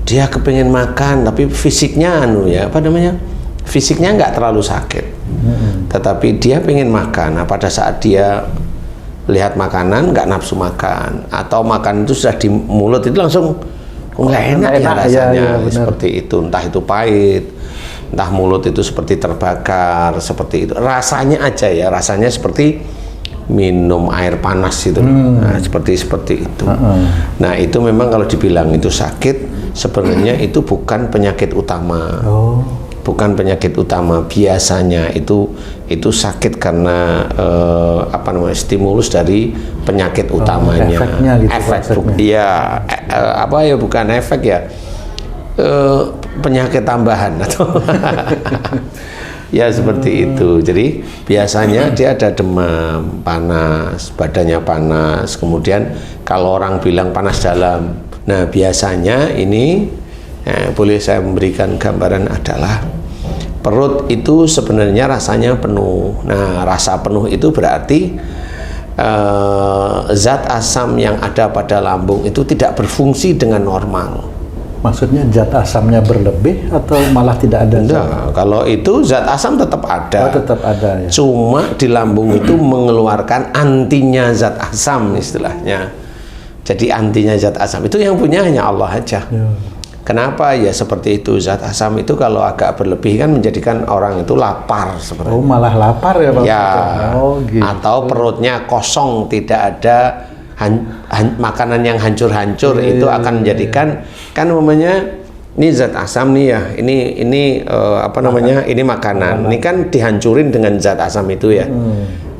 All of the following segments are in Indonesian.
dia kepengen makan tapi fisiknya fisiknya nggak terlalu sakit, tetapi dia pengen makan. Nah, pada saat dia lihat makanan nggak nafsu makan, atau makan itu sudah di mulut itu langsung nggak enak ya rasanya, seperti itu, entah itu pahit, entah mulut itu seperti terbakar, seperti itu rasanya aja ya, rasanya seperti minum air panas itu. Nah, seperti itu. Nah, itu memang kalau dibilang itu sakit, sebenarnya itu bukan penyakit utama. Bukan penyakit utama. Biasanya itu sakit karena stimulus dari penyakit utamanya. Efeknya gitu, efek bukan efek ya. Penyakit tambahan atau ya seperti itu. Jadi biasanya dia ada demam, panas, badannya panas. Kemudian kalau orang bilang panas dalam, nah biasanya ini boleh saya memberikan gambaran adalah perut itu sebenarnya rasanya penuh. Nah, rasa penuh itu berarti zat asam yang ada pada lambung itu tidak berfungsi dengan normal. Maksudnya zat asamnya berlebih atau malah tidak ada? Enggak, kalau itu zat asam tetap ada. Tetap ada ya. Cuma di lambung itu mengeluarkan antinya zat asam istilahnya. Jadi antinya zat asam itu yang punya hanya Allah aja. Kenapa? Ya seperti itu, zat asam itu kalau agak berlebih kan menjadikan orang itu lapar sebenarnya. Malah lapar ya Pak? Ya, gitu. atau perutnya kosong, tidak ada makanan yang hancur-hancur, itu akan menjadikan kan namanya ini zat asam nih ya, ini ini makanan, ini kan dihancurin dengan zat asam itu ya.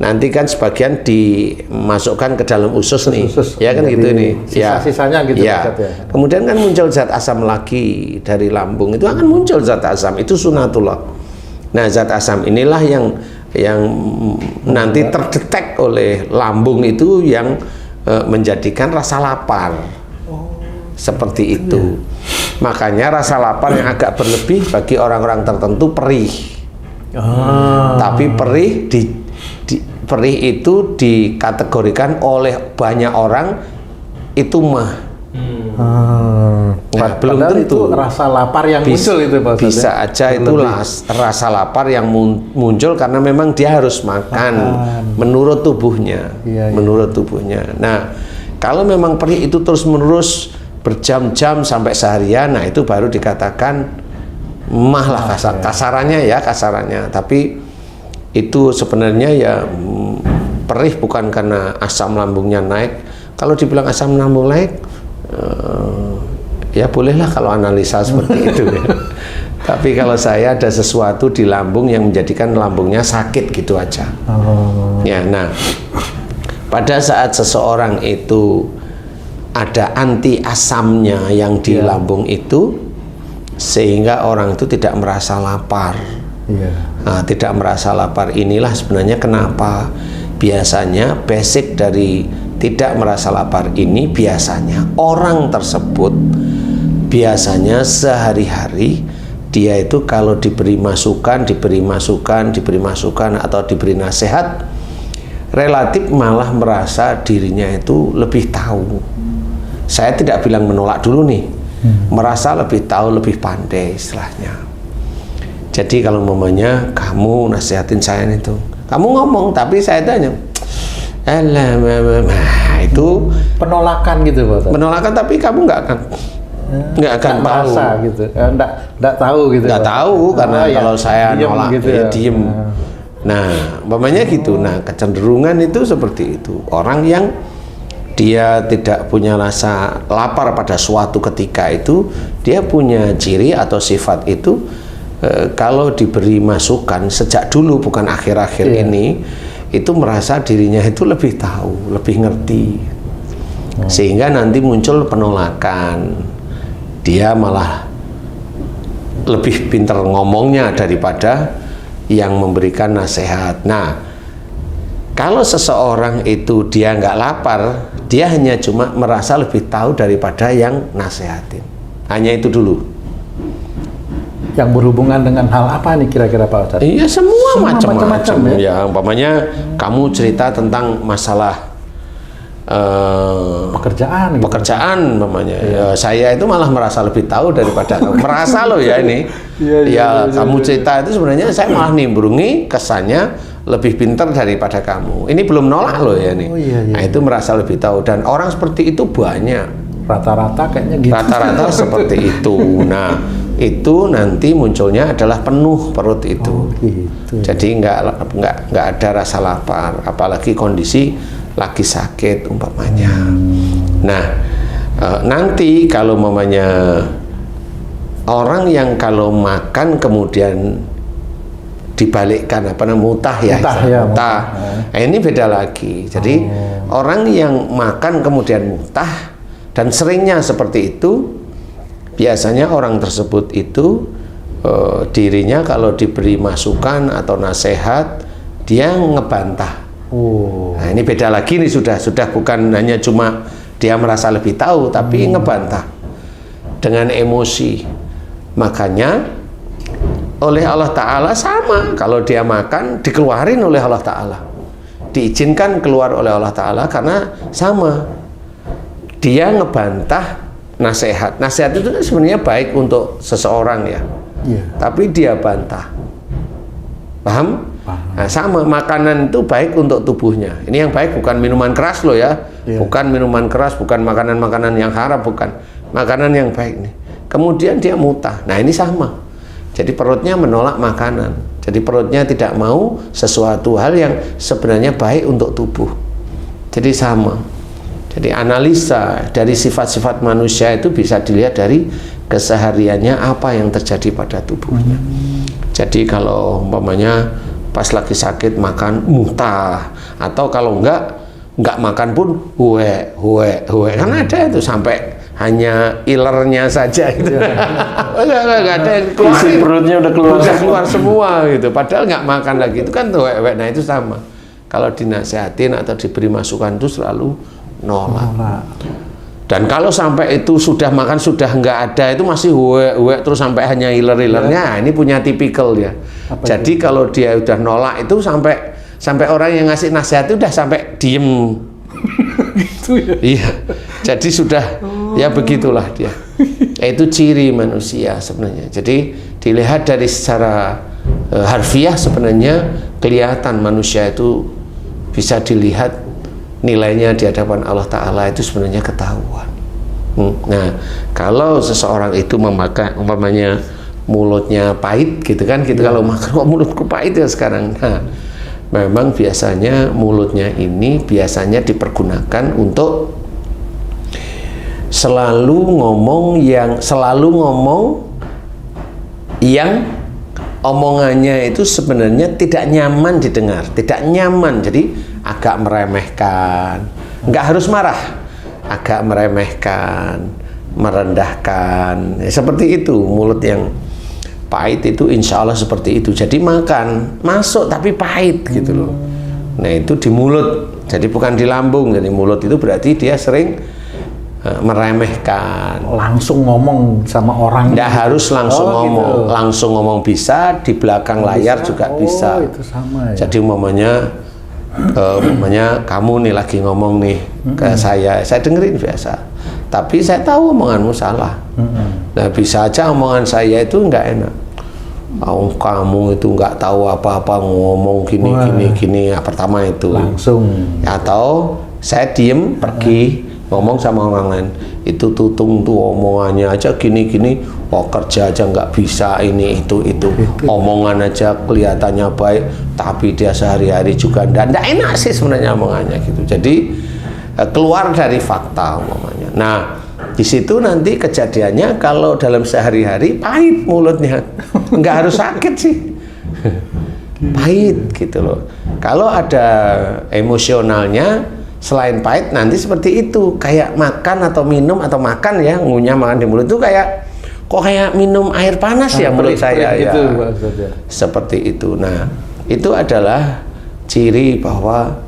Nanti kan sebagian dimasukkan ke dalam usus nih, ya kan gitu nih. Sisa-sisanya gitu ya. Kemudian kan muncul zat asam lagi dari lambung, itu akan muncul zat asam, itu sunatullah. Nah, zat asam inilah yang nanti terdetek oleh lambung itu yang menjadikan rasa lapar. Seperti itu. Makanya rasa lapar yang agak berlebih bagi orang-orang tertentu perih. Tapi perih itu dikategorikan oleh banyak orang itu mah. Nah, belum tentu itu rasa lapar yang muncul itu Pak. Bisa aja itu rasa lapar yang muncul karena memang dia harus makan. Menurut tubuhnya. Menurut tubuhnya. Nah, kalau memang perih itu terus-menerus berjam-jam sampai seharian, nah itu baru dikatakan mah lah kasarannya. Tapi itu sebenarnya ya perih bukan karena asam lambungnya naik. Kalau dibilang asam lambung naik, ya bolehlah kalau analisa seperti itu ya. Tapi kalau saya ada sesuatu di lambung yang menjadikan lambungnya sakit gitu aja. Ya, nah pada saat seseorang itu ada anti asamnya yang di lambung itu, sehingga orang itu tidak merasa lapar. Nah, tidak merasa lapar inilah sebenarnya kenapa biasanya basic dari tidak merasa lapar ini, biasanya orang tersebut biasanya sehari-hari dia itu kalau diberi masukan atau diberi nasihat, relatif malah merasa dirinya itu lebih tahu. Saya tidak bilang menolak dulu nih, merasa lebih tahu, lebih pandai istilahnya. Jadi kalau mamanya kamu nasihatin saya itu, kamu ngomong tapi saya tanya, itu penolakan gitu Pak. Penolakan, tapi kamu nggak akan tahu gitu. Nggak tahu gitu. Nggak tahu karena kalau saya nolak gitu ya diem. Nah, mamanya gitu. Nah, kecenderungan itu seperti itu. Orang yang dia tidak punya rasa lapar pada suatu ketika itu, dia punya ciri atau sifat itu, kalau diberi masukan sejak dulu bukan akhir-akhir ini, itu merasa dirinya itu lebih tahu, lebih ngerti, sehingga nanti muncul penolakan. Dia malah lebih pintar ngomongnya daripada yang memberikan nasihat. Nah, kalau seseorang itu dia nggak lapar, dia hanya cuma merasa lebih tahu daripada yang nasihatin. Hanya itu dulu. Yang berhubungan dengan hal apa nih kira-kira Pak Ustadz? Iya, semua macam-macam ya. Umpamanya kamu cerita tentang masalah pekerjaan gitu. Pekerjaan namanya. Ya, saya itu malah merasa lebih tahu daripada kamu. Merasa loh ya ini. Kamu cerita itu sebenarnya saya malah nimbrungi kesannya lebih pintar daripada kamu. Ini belum nolak loh ya ini. Nah, itu merasa lebih tahu, dan orang seperti itu banyak. Rata-rata kayaknya gitu. Rata-rata seperti itu. Nah, itu nanti munculnya adalah penuh perut itu. Gitu. Jadi nggak ada rasa lapar, apalagi kondisi lagi sakit umpamanya. Nah, nanti kalau umpamanya orang yang kalau makan kemudian dibalikkan mutah ya, mutah. Nah, ini beda lagi. Jadi orang yang makan kemudian mutah dan seringnya seperti itu, biasanya orang tersebut itu dirinya kalau diberi masukan atau nasihat dia ngebantah. Nah, ini beda lagi nih, sudah bukan hanya cuma dia merasa lebih tahu, tapi ngebantah dengan emosi. Makanya oleh Allah Ta'ala sama, kalau dia makan dikeluarin oleh Allah Ta'ala, diizinkan keluar oleh Allah Ta'ala karena sama. Dia ngebantah nasihat. Nasihat itu sebenarnya baik untuk seseorang ya. Tapi dia bantah. Paham? Nah, sama, makanan itu baik untuk tubuhnya. Ini yang baik, bukan minuman keras loh ya. Bukan minuman keras, bukan makanan-makanan yang haram, bukan. Makanan yang baik nih. Kemudian dia mutah. Nah, ini sama. Jadi perutnya menolak makanan. Jadi perutnya tidak mau sesuatu hal yang sebenarnya baik untuk tubuh. Jadi sama. Jadi analisa dari sifat-sifat manusia itu bisa dilihat dari kesehariannya apa yang terjadi pada tubuhnya. Jadi kalau umpamanya pas lagi sakit makan muntah, atau kalau enggak makan pun huwe. Kan ada itu sampai hanya ilernya saja itu. Enggak ada yang keluar. Isi perutnya udah keluar semua gitu. Padahal enggak makan lagi, itu kan huwe. Nah, itu sama. Kalau dinasihatin atau diberi masukan itu selalu nolak. Dan kalau sampai itu sudah makan sudah nggak ada, itu masih huwe terus sampai hanya iler-ilernya, ini punya tipikal ya. Jadi kalau dia udah nolak itu sampai orang yang ngasih nasihat itu udah sampai diem. Gitu ya. Iya. Jadi sudah ya begitulah dia. Itu ciri manusia sebenarnya. Jadi dilihat dari secara harfiah sebenarnya kelihatan manusia itu bisa dilihat nilainya di hadapan Allah Ta'ala itu sebenarnya ketahuan. Nah, kalau seseorang itu memakai umpamanya mulutnya pahit gitu kan, gitu kalau makan kok mulutku pahit ya sekarang. Nah, memang biasanya mulutnya ini biasanya dipergunakan untuk selalu ngomong yang omongannya itu sebenarnya tidak nyaman didengar, tidak nyaman, jadi agak meremehkan, nggak harus marah, agak meremehkan, merendahkan, seperti itu. Mulut yang pahit itu insya Allah seperti itu. Jadi makan masuk tapi pahit gitu loh. Nah, itu di mulut, jadi bukan di lambung. Jadi mulut itu berarti dia sering meremehkan. Langsung ngomong sama orang. Nggak harus langsung ngomong, gitu. Langsung ngomong bisa, di belakang layar juga bisa. Itu sama ya. Jadi umpamanya kamu nih lagi ngomong nih ke saya dengerin biasa. Tapi saya tahu omonganmu salah. Nah, bisa aja omongan saya itu nggak enak. Oh, kamu itu nggak tahu apa-apa ngomong gini. Pertama itu. Langsung. Atau saya diem pergi. Ngomong sama orang lain, itu tutung tuh omongannya aja gini-gini, kerja aja nggak bisa ini itu. Omongan aja kelihatannya baik, tapi dia sehari-hari juga nggak enak sih sebenarnya omongannya gitu. Jadi keluar dari fakta omongannya. Nah, di situ nanti kejadiannya kalau dalam sehari-hari pahit mulutnya, nggak harus sakit sih, pahit gitu loh. Kalau ada emosionalnya selain pahit nanti seperti itu, kayak makan atau minum atau makan ya, ngunyah makan di mulut itu kayak minum air panas ya menurut saya ya. Seperti itu. Nah, itu adalah ciri bahwa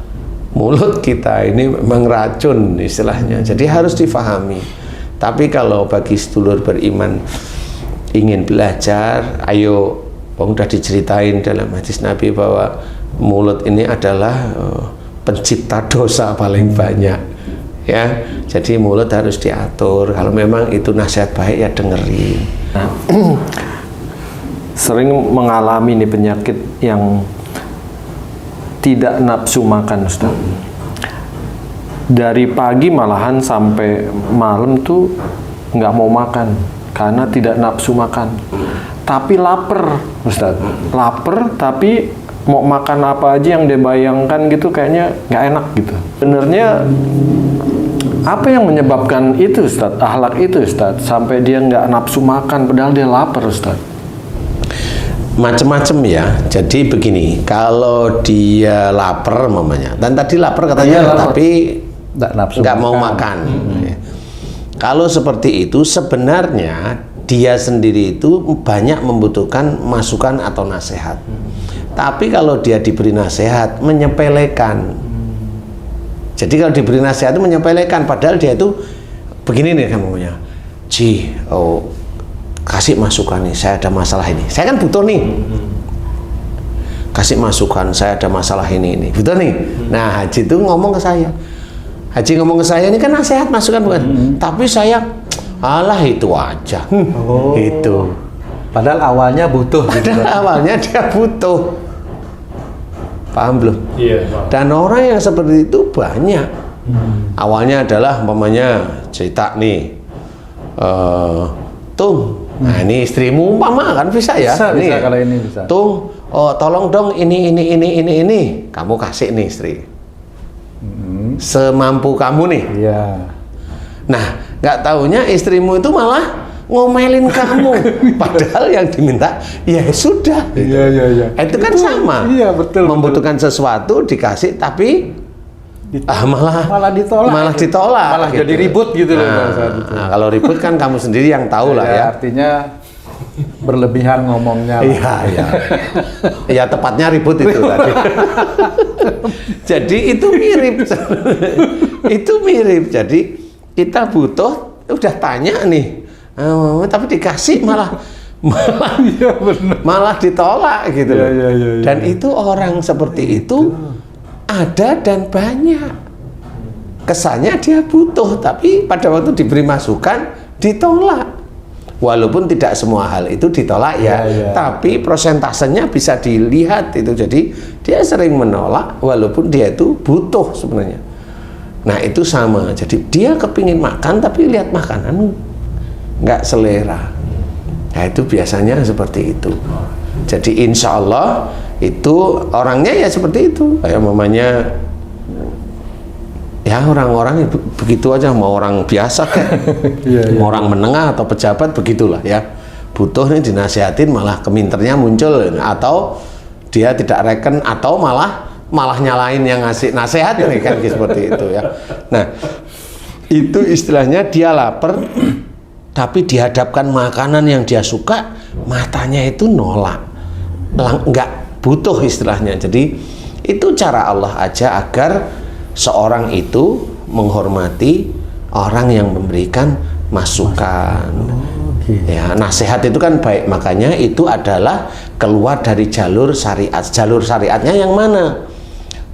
mulut kita ini memang racun istilahnya. Jadi harus difahami. Tapi kalau bagi sedulur beriman ingin belajar, ayo, udah diceritain dalam hadis Nabi bahwa mulut ini adalah pencipta dosa paling banyak, ya. Jadi mulut harus diatur. Kalau memang itu nasihat baik ya dengerin. Nah, sering mengalami nih penyakit yang tidak nafsu makan, Ustaz. Dari pagi malahan sampai malam tuh nggak mau makan karena tidak nafsu makan. Tapi lapar, Ustaz. Lapar tapi mau makan apa aja yang dia bayangkan gitu kayaknya nggak enak gitu. Sebenarnya apa yang menyebabkan itu, Ustaz? Akhlak itu, Ustaz, sampai dia nggak nafsu makan padahal dia lapar, Ustaz. Macem-macem ya. Jadi begini, kalau dia lapar mamanya, dan tadi lapar katanya, tapi nggak mau makan. Kalau seperti itu sebenarnya dia sendiri itu banyak membutuhkan masukan atau nasihat. Tapi kalau dia diberi nasihat menyepelekan. Jadi kalau diberi nasihat itu menyepelekan, padahal dia itu begini nih namanya. Kasih masukan nih, saya ada masalah ini. Saya kan butuh nih. Kasih masukan, saya ada masalah ini. Butuh nih. Nah, Haji itu ngomong ke saya. Haji ngomong ke saya ini kan nasihat masukan bukan. Tapi saya alah itu aja. Itu. Padahal awalnya butuh. Awalnya dia butuh. Paham belum? Iya. Dan orang yang seperti itu banyak. Awalnya adalah umpamanya cerita nih. Tung, nah ini istrimu umpama kan bisa ya? Bisa kalau ini bisa. Tung, tolong dong ini. Kamu kasih nih istri. Semampu kamu nih. Iya. Nah, nggak taunya istrimu itu malah ngomelin kamu. Padahal yang diminta ya sudah. Gitu. Iya. Itu kan sama. Iya, betul. Membutuhkan sesuatu dikasih tapi malah ditolak. Malah gitu. Jadi ribut gitu loh. Nah, kalau ribut kan kamu sendiri yang tahu lah ya. Artinya berlebihan ngomongnya. Iya. Ya tepatnya ribut itu tadi. Jadi itu mirip. Itu mirip. Jadi kita butuh, udah tanya nih, tapi dikasih malah ditolak gitu. Ya. Dan itu orang seperti itu ada dan banyak. Kesannya dia butuh, tapi pada waktu diberi masukan ditolak. Walaupun tidak semua hal itu ditolak ya. Tapi prosentasenya bisa dilihat itu. Jadi dia sering menolak walaupun dia itu butuh sebenarnya. Nah itu sama. Jadi dia kepingin makan tapi lihat makanan nggak selera. Nah itu biasanya seperti itu. Jadi insya Allah itu orangnya ya seperti itu. Kayak mamanya ya orang-orang begitu aja, mau orang biasa kan, mau orang menengah atau pejabat begitulah ya. Butuh nih dinasihatin malah keminternya muncul, atau dia tidak reken, atau malah nyalain yang ngasih nasihat nih kan seperti itu ya. Nah itu istilahnya dia lapar tapi dihadapkan makanan yang dia suka, matanya itu nolak, nggak butuh istilahnya. Jadi itu cara Allah aja agar seorang itu menghormati orang yang memberikan masukan. Ya, nasihat itu kan baik, makanya itu adalah keluar dari jalur syariat. Jalur syariatnya yang mana?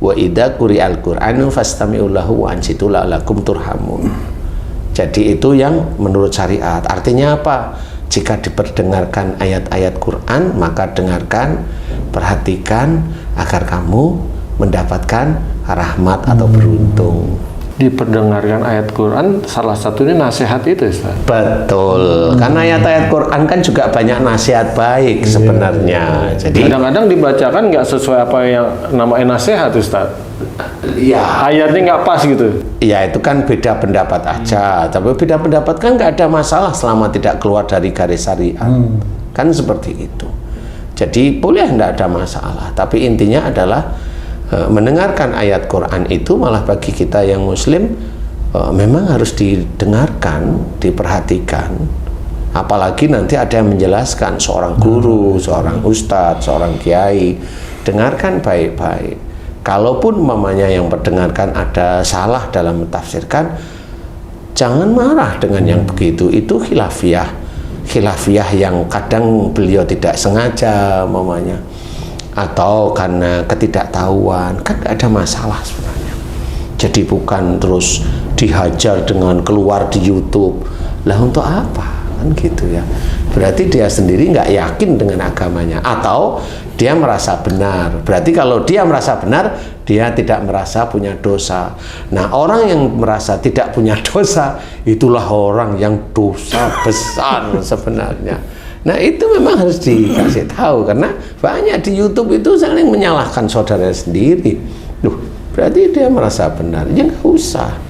Wa idza quri'al Qur'anu fastami'u lahu wa ansitu la'allakum turhamun. Jadi itu yang menurut syariat. Artinya apa? Jika diperdengarkan ayat-ayat Quran, maka dengarkan, perhatikan agar kamu mendapatkan rahmat atau beruntung. Diperdengarkan ayat Quran, salah satunya nasihat itu, Ustaz. Betul. Karena ayat-ayat Quran kan juga banyak nasihat baik sebenarnya. Jadi kadang-kadang dibacakan nggak sesuai apa yang namanya nasihat, Ustaz. Iya. Ayatnya nggak pas gitu. Ya itu kan beda pendapat aja. Tapi beda pendapat kan nggak ada masalah selama tidak keluar dari garis syariat. Kan seperti itu. Jadi boleh nggak ada masalah. Tapi intinya adalah mendengarkan ayat Quran itu malah bagi kita yang muslim memang harus didengarkan, diperhatikan. Apalagi nanti ada yang menjelaskan, seorang guru, seorang ustadz, seorang kiai, dengarkan baik-baik. Kalaupun mamanya yang mendengarkan ada salah dalam mentafsirkan, jangan marah dengan yang begitu. Itu khilafiyah yang kadang beliau tidak sengaja mamanya, atau karena ketidaktahuan, kan gak ada masalah sebenarnya. Jadi bukan terus dihajar dengan keluar di YouTube. Lah untuk apa? Kan gitu ya. Berarti dia sendiri nggak yakin dengan agamanya, atau dia merasa benar. Berarti kalau dia merasa benar, dia tidak merasa punya dosa. Nah, orang yang merasa tidak punya dosa, itulah orang yang dosa besar sebenarnya. Nah, itu memang harus dikasih tahu, karena banyak di YouTube itu saling menyalahkan saudara sendiri. Duh, berarti dia merasa benar. Ya nggak usah.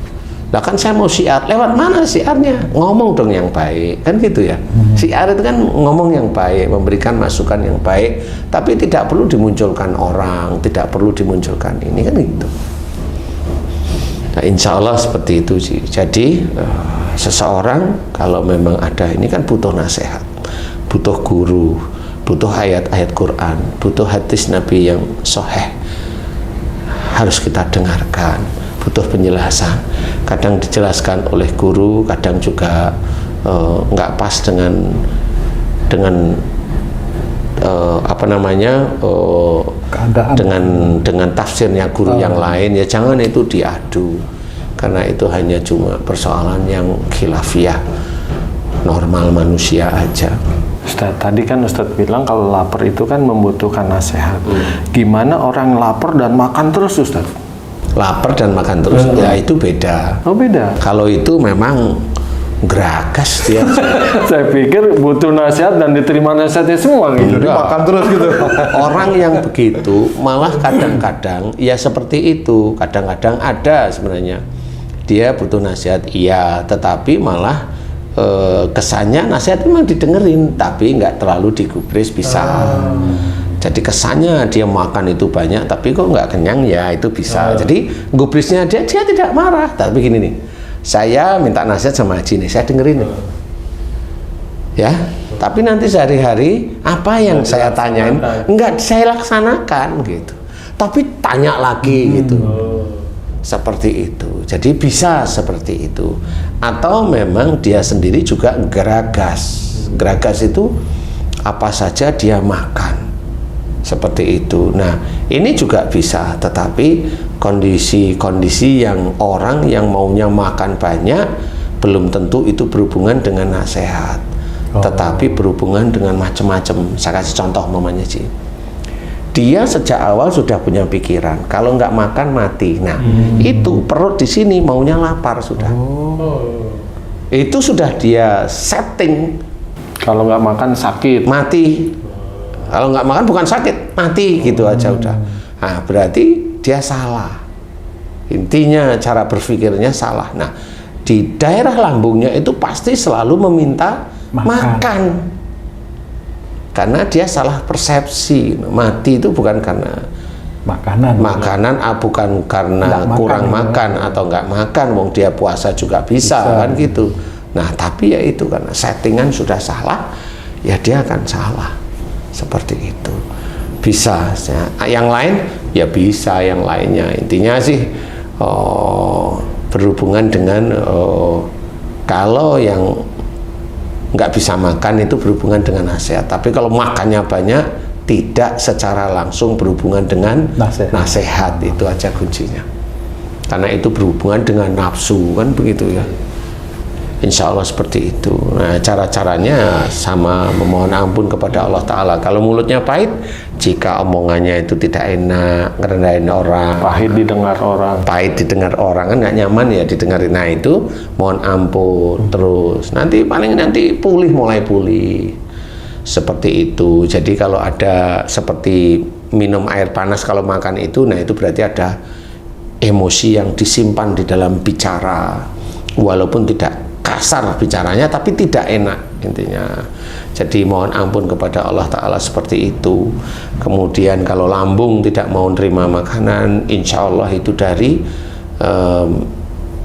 Lah kan saya mau syiar, lewat mana syiarnya? Ngomong dong yang baik, kan gitu ya. Syiar itu kan ngomong yang baik, memberikan masukan yang baik, tapi tidak perlu dimunculkan orang, tidak perlu dimunculkan ini, kan gitu. Nah, insya Allah seperti itu sih. Jadi seseorang kalau memang ada ini kan butuh nasihat, butuh guru, butuh ayat-ayat Quran, butuh hadis Nabi yang sahih, harus kita dengarkan, butuh penjelasan. Kadang dijelaskan oleh guru, kadang juga nggak pas dengan apa namanya dengan tafsirnya guru yang lain. Ya jangan itu diadu, karena itu hanya cuma persoalan yang khilafiyah, normal manusia aja. Ustadz, tadi kan Ustadz bilang kalau lapar itu kan membutuhkan nasihat. Gimana orang lapar dan makan terus, Ustadz? Lapar dan makan terus, ya itu beda. Oh, beda. Kalau itu memang geragas dia. Saya pikir butuh nasihat dan diterima nasihatnya semua gitu. Makan terus gitu. Orang yang begitu malah kadang-kadang ya seperti itu. Kadang-kadang ada sebenarnya dia butuh nasihat, iya, tetapi malah kesannya nasihat memang didengerin, tapi nggak terlalu digubris bisa. Jadi kesannya dia makan itu banyak, tapi kok nggak kenyang, ya itu bisa. Jadi gubrisnya dia tidak marah. Tapi gini nih, saya minta nasihat sama Haji nih, saya dengerin nih. Ya, tapi nanti sehari-hari apa yang saya tanyain nggak saya laksanakan gitu. Tapi tanya lagi gitu. Seperti itu. Jadi bisa seperti itu. Atau memang dia sendiri juga geragas. Geragas itu apa saja dia makan. Seperti itu. Nah, ini juga bisa, tetapi kondisi-kondisi yang orang yang maunya makan banyak belum tentu itu berhubungan dengan nasihat, tetapi berhubungan dengan macam-macam. Saya kasih contoh mamanya sih. Dia sejak awal sudah punya pikiran kalau nggak makan mati. Nah, itu perut di sini maunya lapar sudah. Itu sudah dia setting. Kalau nggak makan sakit, mati. Kalau nggak makan bukan sakit, mati gitu aja udah. Nah, berarti dia salah. Intinya cara berpikirnya salah. Nah, di daerah lambungnya itu pasti selalu meminta makan. Karena dia salah persepsi. Mati itu bukan karena makanan, bukan karena kurang makan atau nggak makan. Wong dia puasa juga bisa kan gitu. Nah, tapi ya itu karena settingan sudah salah, ya dia akan salah. Seperti itu. Bisa yang lain ya bisa yang lainnya. Intinya sih berhubungan dengan kalau yang nggak bisa makan itu berhubungan dengan nasihat. Tapi kalau makannya banyak tidak secara langsung berhubungan dengan nasihat. Itu aja kuncinya. Karena itu berhubungan dengan nafsu kan begitu ya. Insya Allah seperti itu. Nah, cara-caranya sama memohon ampun kepada Allah Ta'ala. Kalau mulutnya pahit, jika omongannya itu tidak enak, ngerendahin orang, pahit didengar orang, kan nggak nyaman ya didengarin. Nah itu mohon ampun terus. Nanti mulai pulih. Seperti itu. Jadi kalau ada seperti minum air panas kalau makan itu, nah itu berarti ada emosi yang disimpan di dalam bicara. Walaupun tidak kasar bicaranya, tapi tidak enak intinya. Jadi mohon ampun kepada Allah Ta'ala seperti itu. Kemudian kalau lambung tidak mau nerima makanan, insya Allah itu dari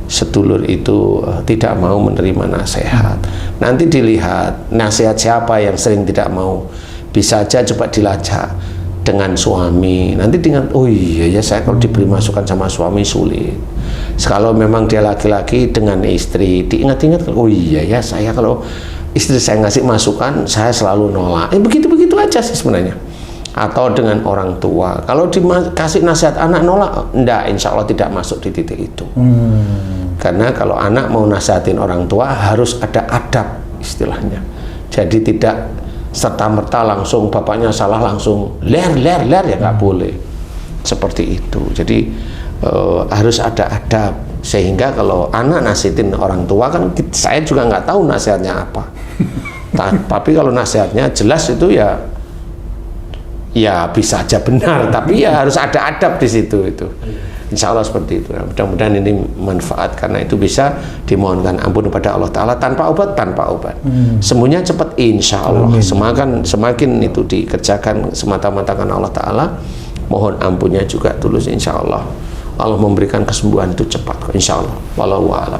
sedulur itu tidak mau menerima nasihat. Nanti dilihat nasihat siapa yang sering tidak mau. Bisa aja coba dilacak dengan suami. Nanti dengan oh iya ya, saya kalau diberi masukan sama suami sulit. Kalau memang dia laki-laki dengan istri, diingat-ingat, oh iya ya, saya kalau istri saya ngasih masukan, saya selalu nolak. Begitu-begitu aja sih sebenarnya. atau dengan orang tua. Kalau dikasih nasihat anak nolak, enggak, insya Allah tidak masuk di titik itu. Karena kalau anak mau nasihatin orang tua harus ada adab istilahnya. Jadi tidak serta-merta langsung bapaknya salah langsung ler ya nggak boleh. Seperti itu. Jadi harus ada adab, sehingga kalau anak nasihatin orang tua kan saya juga nggak tahu nasihatnya apa. Tapi kalau nasihatnya jelas itu ya bisa aja benar, tapi ya harus ada adab di situ itu. Insya Allah seperti itu. Mudah-mudahan ini manfaat, karena itu bisa dimohonkan ampun kepada Allah Ta'ala tanpa obat. Sembuhnya cepat insya Allah. Semakin itu dikerjakan semata-mata karena Allah Ta'ala, mohon ampunnya juga tulus insya Allah. Allah memberikan kesembuhan itu cepat insya Allah. Wallahu a'lam.